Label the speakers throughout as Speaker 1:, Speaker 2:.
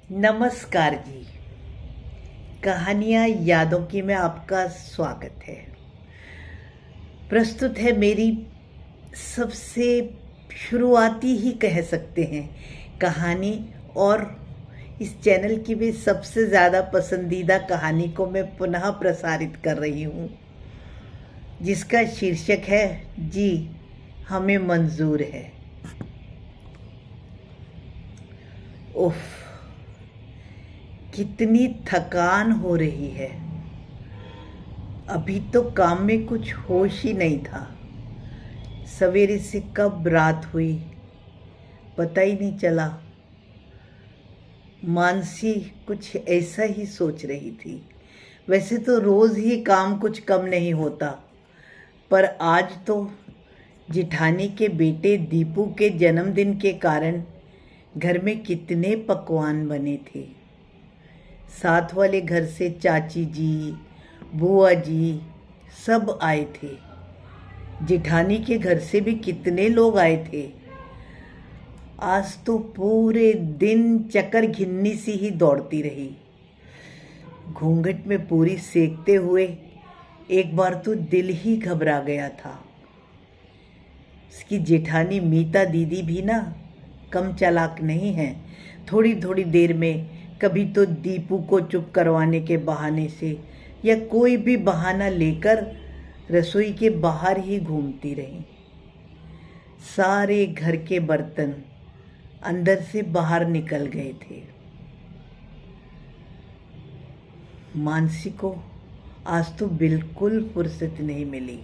Speaker 1: नमस्कार जी। कहानियाँ यादों की में आपका स्वागत है। प्रस्तुत है मेरी सबसे शुरुआती ही कह सकते हैं कहानी, और इस चैनल की भी सबसे ज़्यादा पसंदीदा कहानी को मैं पुनः प्रसारित कर रही हूँ, जिसका शीर्षक है जी हमें मंजूर है। उफ, कितनी थकान हो रही है। अभी तो काम में कुछ होश ही नहीं था। सवेरे से कब रात हुई पता ही नहीं चला। मानसी कुछ ऐसा ही सोच रही थी। वैसे तो रोज ही काम कुछ कम नहीं होता, पर आज तो जिठानी के बेटे दीपू के जन्मदिन के कारण घर में कितने पकवान बने थे। साथ वाले घर से चाची जी, बुआ जी सब आए थे। जिठानी के घर से भी कितने लोग आए थे। आज तो पूरे दिन चक्कर घिन्नी सी ही दौड़ती रही। घूंघट में पूरी सेकते हुए एक बार तो दिल ही घबरा गया था। उसकी जेठानी मीता दीदी भी ना कम चालाक नहीं है। थोड़ी थोड़ी देर में कभी तो दीपू को चुप करवाने के बहाने से या कोई भी बहाना लेकर रसोई के बाहर ही घूमती रही। सारे घर के बर्तन अंदर से बाहर निकल गए थे। मानसी को आज तो बिल्कुल फुर्सत नहीं मिली।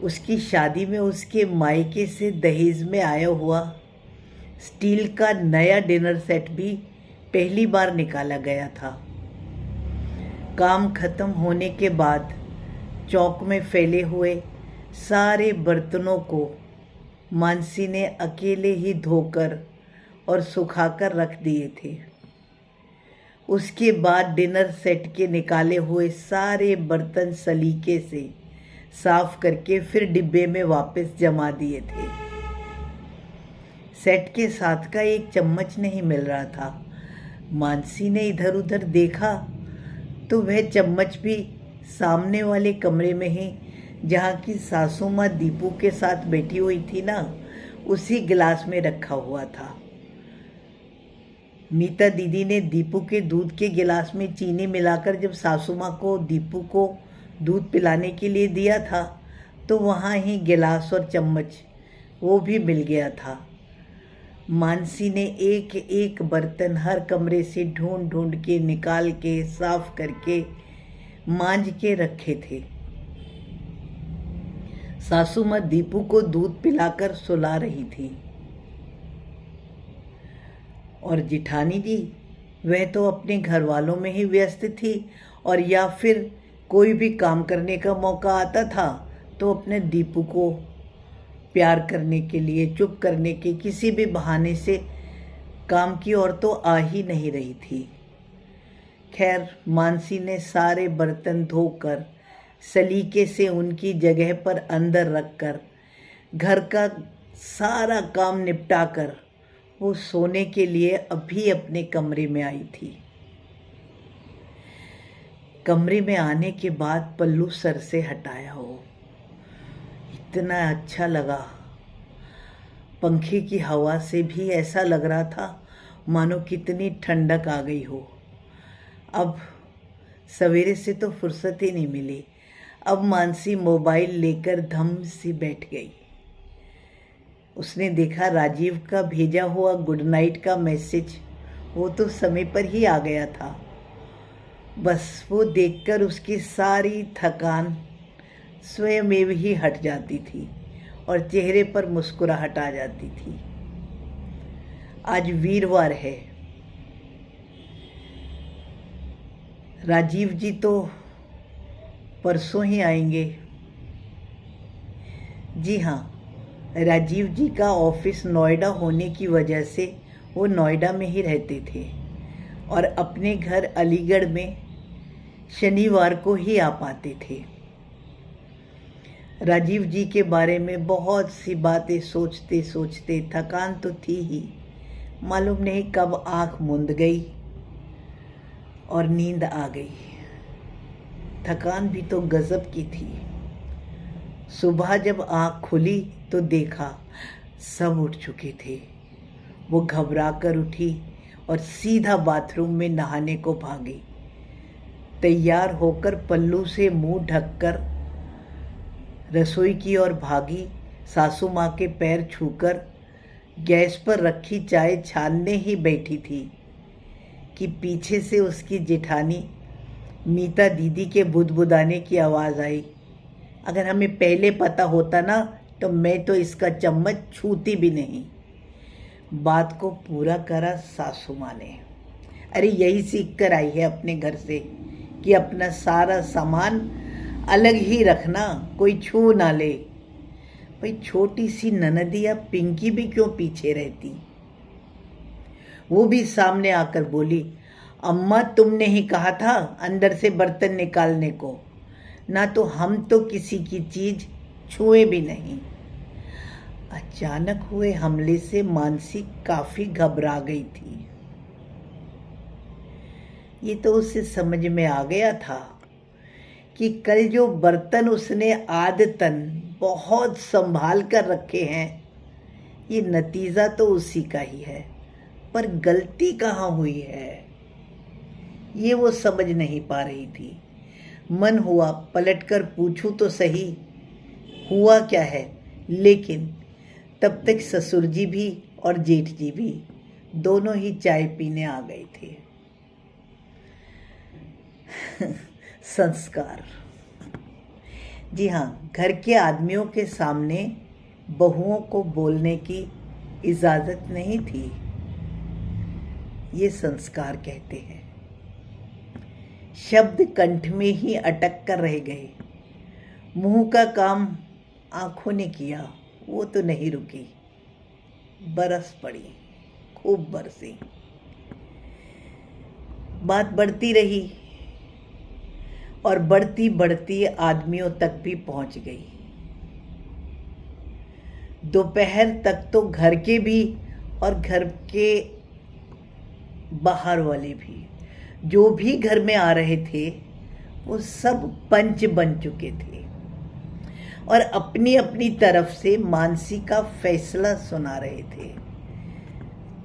Speaker 1: उसकी शादी में उसके मायके से दहेज में आया हुआ स्टील का नया डिनर सेट भी पहली बार निकाला गया था। काम खत्म होने के बाद चौक में फैले हुए सारे बर्तनों को मानसी ने अकेले ही धोकर और सुखाकर रख दिए थे। उसके बाद डिनर सेट के निकाले हुए सारे बर्तन सलीके से साफ करके फिर डिब्बे में वापस जमा दिए थे। सेट के साथ का एक चम्मच नहीं मिल रहा था। मानसी ने इधर उधर देखा तो वह चम्मच भी सामने वाले कमरे में ही, जहाँ की सासू माँ दीपू के साथ बैठी हुई थी ना, उसी गिलास में रखा हुआ था। मीता दीदी ने दीपू के दूध के गिलास में चीनी मिलाकर जब सासू माँ को दीपू को दूध पिलाने के लिए दिया था, तो वहाँ ही गिलास और चम्मच वो भी मिल गया था। मानसी ने एक एक बर्तन हर कमरे से ढूंढ ढूंढ के निकाल के साफ करके मांज के रखे थे। सासू माँ दीपू को दूध पिलाकर सुला रही थी, और जिठानी जी वह तो अपने घर वालों में ही व्यस्त थी, और या फिर कोई भी काम करने का मौका आता था तो अपने दीपू को प्यार करने के लिए, चुप करने के किसी भी बहाने से काम की ओर तो आ ही नहीं रही थी। खैर, मानसी ने सारे बर्तन धोकर सलीके से उनकी जगह पर अंदर रखकर घर का सारा काम निपटाकर वो सोने के लिए अभी अपने कमरे में आई थी। कमरे में आने के बाद पल्लू सर से हटाया हो, इतना अच्छा लगा। पंखे की हवा से भी ऐसा लग रहा था मानो कितनी ठंडक आ गई हो। अब सवेरे से तो फुर्सत ही नहीं मिली। अब मानसी मोबाइल लेकर धम सी बैठ गई। उसने देखा राजीव का भेजा हुआ गुड नाइट का मैसेज, वो तो समय पर ही आ गया था। बस वो देखकर उसकी सारी थकान स्वयं ही हट जाती थी और चेहरे पर मुस्कुराहट आ जाती थी। आज वीरवार है। राजीव जी तो परसों ही आएंगे। जी हाँ, राजीव जी का ऑफिस नोएडा होने की वजह से वो नोएडा में ही रहते थे और अपने घर अलीगढ़ में शनिवार को ही आ पाते थे। राजीव जी के बारे में बहुत सी बातें सोचते सोचते थकान तो थी ही, मालूम नहीं कब आंख मूंद गई और नींद आ गई। थकान भी तो गजब की थी। सुबह जब आंख खुली तो देखा सब उठ चुके थे। वो घबरा कर उठी और सीधा बाथरूम में नहाने को भागी। तैयार होकर पल्लू से मुंह ढककर रसोई की ओर भागी। सासू माँ के पैर छूकर गैस पर रखी चाय छानने ही बैठी थी कि पीछे से उसकी जेठानी मीता दीदी के बुदबुदाने की आवाज़ आई। अगर हमें पहले पता होता ना तो मैं तो इसका चम्मच छूती भी नहीं। बात को पूरा करा सासू माँ ने। अरे यही सीख कर आई है अपने घर से कि अपना सारा सामान अलग ही रखना, कोई छू ना ले। भाई छोटी सी ननदिया पिंकी भी क्यों पीछे रहती। वो भी सामने आकर बोली, अम्मा तुमने ही कहा था अंदर से बर्तन निकालने को, ना तो हम तो किसी की चीज छुए भी नहीं। अचानक हुए हमले से मानसी काफी घबरा गई थी। ये तो उसे समझ में आ गया था कि कल जो बर्तन उसने आदतन बहुत संभाल कर रखे हैं, ये नतीजा तो उसी का ही है, पर गलती कहाँ हुई है ये वो समझ नहीं पा रही थी। मन हुआ पलटकर पूछूं तो सही हुआ क्या है, लेकिन तब तक ससुर जी भी और जेठ जी भी दोनों ही चाय पीने आ गए थे। संस्कार। जी हाँ, घर के आदमियों के सामने बहुओं को बोलने की इजाजत नहीं थी। ये संस्कार कहते हैं। शब्द कंठ में ही अटक कर रह गए। मुंह का काम आंखों ने किया, वो तो नहीं रुकी, बरस पड़ी, खूब बरसी। बात बढ़ती रही और बढ़ती बढ़ती आदमियों तक भी पहुंच गई। दोपहर तक तो घर के भी और घर के बाहर वाले भी जो भी घर में आ रहे थे वो सब पंच बन चुके थे और अपनी अपनी तरफ से मानसी का फैसला सुना रहे थे।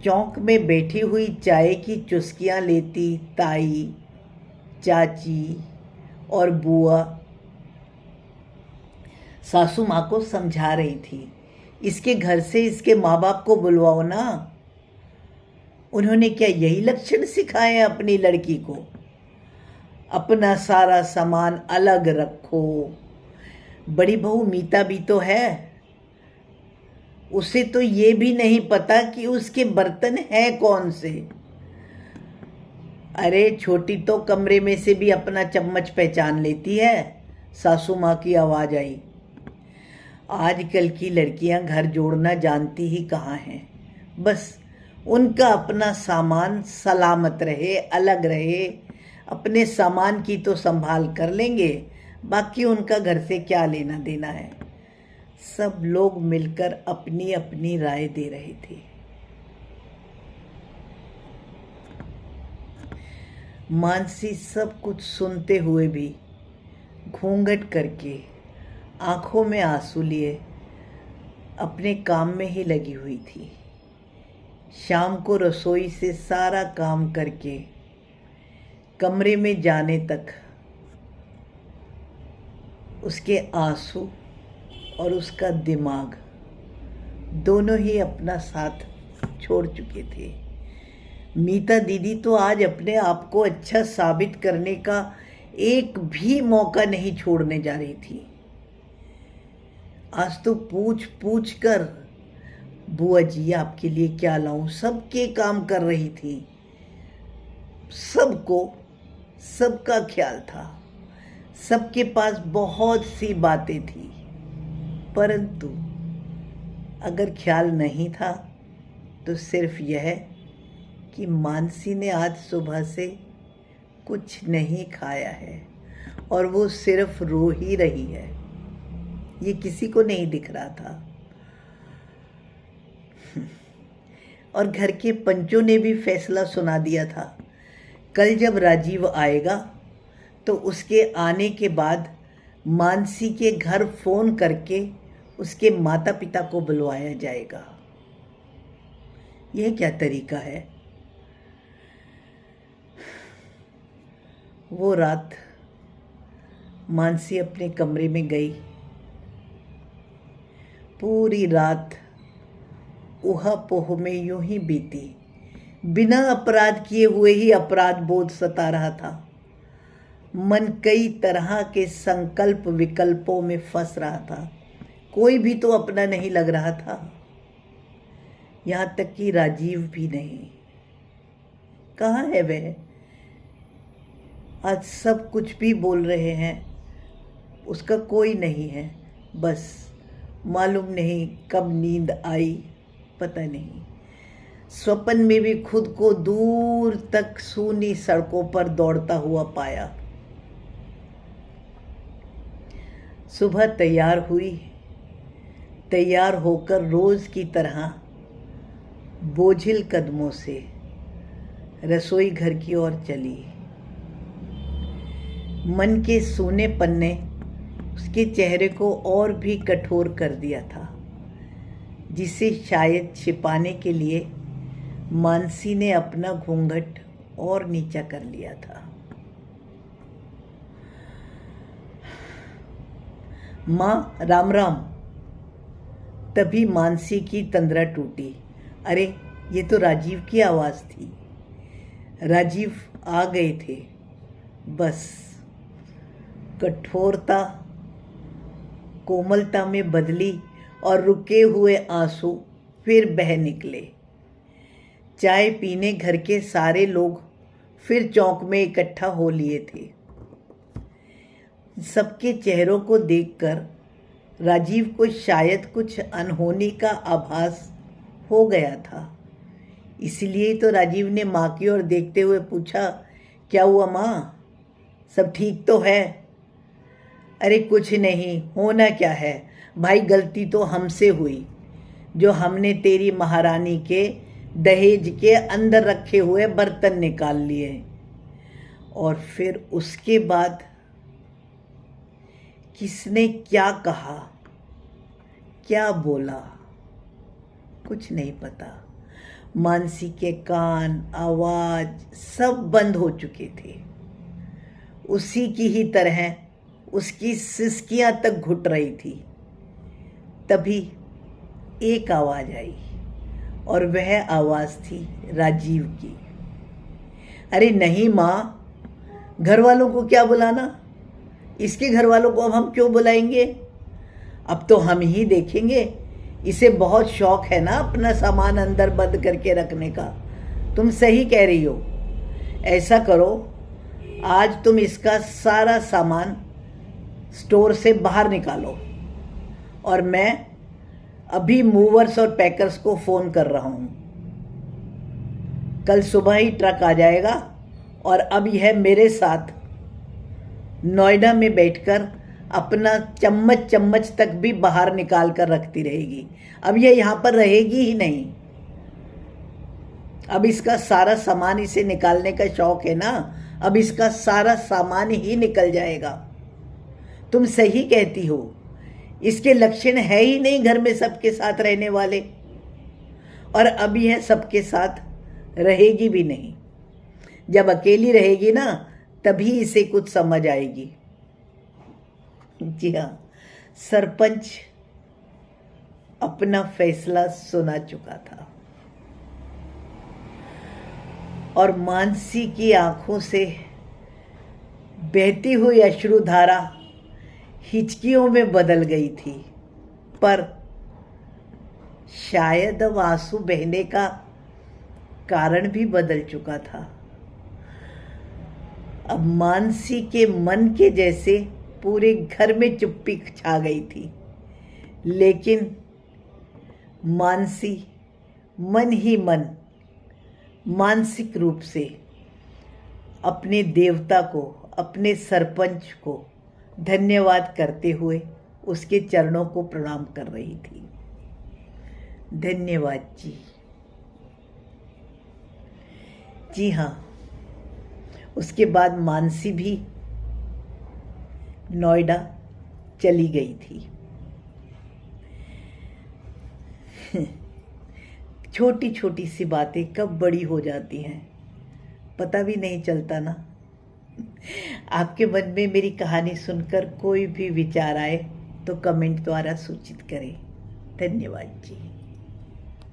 Speaker 1: चौक में बैठी हुई चाय की चुस्कियां लेती ताई, चाची और बुआ सासू माँ को समझा रही थी, इसके घर से इसके माँ बाप को बुलवाओ ना। उन्होंने क्या यही लक्षण सिखाए हैं अपनी लड़की को? अपना सारा सामान अलग रखो। बड़ी बहू मीता भी तो है, उसे तो ये भी नहीं पता कि उसके बर्तन हैं कौन से। अरे छोटी तो कमरे में से भी अपना चम्मच पहचान लेती है। सासू माँ की आवाज आई। आजकल की लड़कियां घर जोड़ना जानती ही कहाँ हैं। बस उनका अपना सामान सलामत रहे, अलग रहे। अपने सामान की तो संभाल कर लेंगे, बाकी उनका घर से क्या लेना देना है। सब लोग मिलकर अपनी अपनी राय दे रहे थे। मानसी सब कुछ सुनते हुए भी घूंघट करके आंखों में आंसू लिए अपने काम में ही लगी हुई थी। शाम को रसोई से सारा काम करके कमरे में जाने तक उसके आंसू और उसका दिमाग दोनों ही अपना साथ छोड़ चुके थे। मीता दीदी तो आज अपने आप को अच्छा साबित करने का एक भी मौका नहीं छोड़ने जा रही थी। आज तो पूछ पूछ कर बुआ जी आपके लिए क्या लाऊं सबके काम कर रही थी। सबको सबका ख्याल था, सबके पास बहुत सी बातें थी, परंतु अगर ख्याल नहीं था तो सिर्फ यह कि मानसी ने आज सुबह से कुछ नहीं खाया है और वो सिर्फ रो ही रही है। ये किसी को नहीं दिख रहा था। और घर के पंचों ने भी फैसला सुना दिया था। कल जब राजीव आएगा तो उसके आने के बाद मानसी के घर फोन करके उसके माता पिता को बुलवाया जाएगा। यह क्या तरीका है? वो रात मानसी अपने कमरे में गई। पूरी रात ऊहा-पोह में यूं ही बीती। बिना अपराध किए हुए ही अपराध बोध सता रहा था। मन कई तरह के संकल्प विकल्पों में फंस रहा था। कोई भी तो अपना नहीं लग रहा था, यहाँ तक कि राजीव भी नहीं। कहाँ है वह? आज सब कुछ भी बोल रहे हैं, उसका कोई नहीं है। बस मालूम नहीं कब नींद आई, पता नहीं। स्वप्न में भी खुद को दूर तक सूनी सड़कों पर दौड़ता हुआ पाया। सुबह तैयार हुई। तैयार होकर रोज की तरह बोझिल कदमों से रसोई घर की ओर चली। मन के सूनेपन ने उसके चेहरे को और भी कठोर कर दिया था, जिसे शायद छिपाने के लिए मानसी ने अपना घूंघट और नीचा कर लिया था। माँ राम राम। तभी मानसी की तंद्रा टूटी। अरे ये तो राजीव की आवाज़ थी। राजीव आ गए थे। बस कठोरता कोमलता में बदली और रुके हुए आंसू फिर बह निकले। चाय पीने घर के सारे लोग फिर चौक में इकट्ठा हो लिए थे। सबके चेहरों को देखकर राजीव को शायद कुछ अनहोनी का आभास हो गया था। इसलिए तो राजीव ने माँ की ओर देखते हुए पूछा, क्या हुआ माँ, सब ठीक तो है? अरे कुछ नहीं, होना क्या है भाई, गलती तो हमसे हुई जो हमने तेरी महारानी के दहेज के अंदर रखे हुए बर्तन निकाल लिए। और फिर उसके बाद किसने क्या कहा, क्या बोला, कुछ नहीं पता। मानसी के कान, आवाज सब बंद हो चुके थे। उसी की ही तरह उसकी सिसकियां तक घुट रही थी। तभी एक आवाज आई और वह आवाज थी राजीव की। अरे नहीं माँ, घर वालों को क्या बुलाना, इसके घर वालों को अब हम क्यों बुलाएंगे? अब तो हम ही देखेंगे। इसे बहुत शौक है ना अपना सामान अंदर बंद करके रखने का। तुम सही कह रही हो। ऐसा करो, आज तुम इसका सारा सामान स्टोर से बाहर निकालो और मैं अभी मूवर्स और पैकर्स को फ़ोन कर रहा हूँ। कल सुबह ही ट्रक आ जाएगा और अब यह मेरे साथ नोएडा में बैठकर अपना चम्मच चम्मच तक भी बाहर निकाल कर रखती रहेगी। अब यह यहाँ पर रहेगी ही नहीं। अब इसका सारा सामान इसे निकालने का शौक है ना, अब इसका सारा सामान ही निकल जाएगा। तुम सही कहती हो, इसके लक्षण है ही नहीं घर में सबके साथ रहने वाले, और अब यह सबके साथ रहेगी भी नहीं। जब अकेली रहेगी ना तभी इसे कुछ समझ आएगी। जी हाँ, सरपंच अपना फैसला सुना चुका था और मानसी की आंखों से बहती हुई अश्रुधारा हिचकियों में बदल गई थी। पर शायद अब आंसू बहने का कारण भी बदल चुका था। अब मानसी के मन के जैसे पूरे घर में चुप्पी छा गई थी। लेकिन मानसी मन ही मन मानसिक रूप से अपने देवता को, अपने सरपंच को धन्यवाद करते हुए उसके चरणों को प्रणाम कर रही थी। धन्यवाद जी। जी हाँ, उसके बाद मानसी भी नोएडा चली गई थी। छोटी छोटी सी बातें कब बड़ी हो जाती हैं पता भी नहीं चलता ना। आपके मन में मेरी कहानी सुनकर कोई भी विचार आए तो कमेंट द्वारा सूचित करें। धन्यवाद जी।